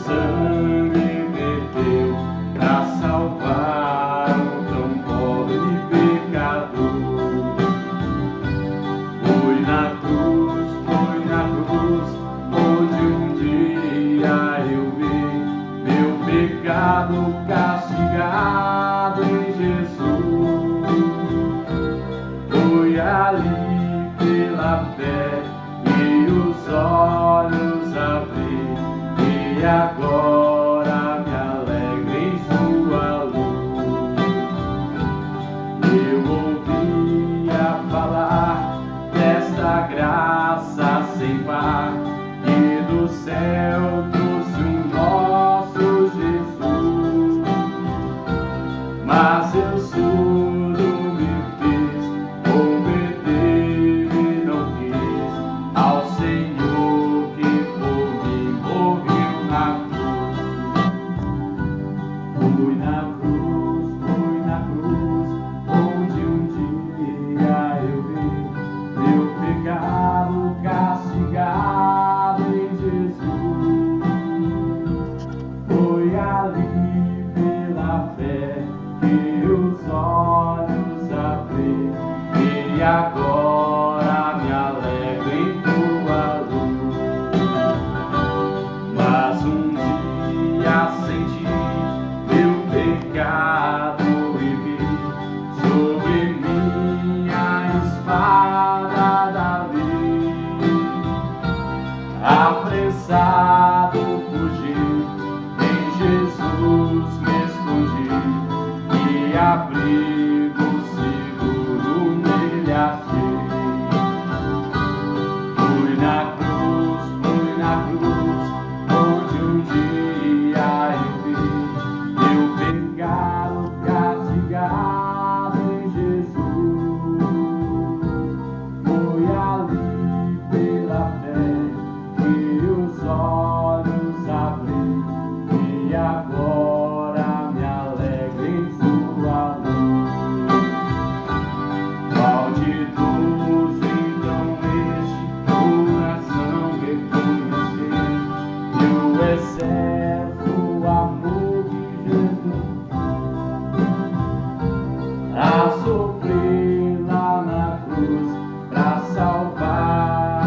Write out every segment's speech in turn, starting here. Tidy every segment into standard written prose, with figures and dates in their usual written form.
sangue verteu pra salvar um tão pobre pecador. Foi na cruz, onde um dia eu vi meu pecado castigado em Jesus. Foi ali pela fé que os olhos abri, e agora me alegro em sua luz. Eu ouvia falar desta graça sem par, que do céu trouxe o nosso Jesus. Mas eu surdo me fiz, obedei e não quis ao Senhor que por mim morreu na cruz. Fui na cruz, onde um dia eu vi meu pecado castigado em Jesus. Foi ali pela fé que os olhos abri, e agora me alegro em tua luz. Mas um dia senti meu pecado e vi sobre minha espada Davi. Apressado fugi, em Jesus me escondi, e abrigo seguro nele achei. Fui na cruz, onde um dia eu vi meu pecado castigado em Jesus. Foi ali pela fé que os olhos abri, e agora me alegro em sua luz. Qual de todos então este coração reconhecer que o excesso amor de Jesus a sofrer lá na cruz pra salvar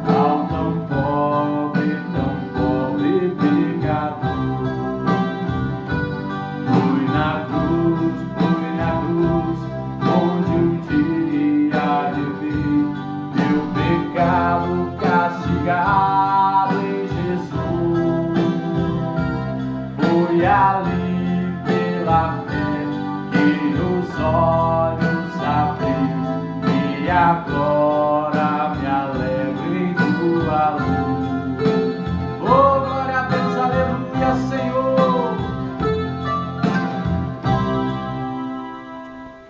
ao tão pobre pecador. Fui na cruz, onde um dia eu vi meu pecado castigado em Jesus. Foi ali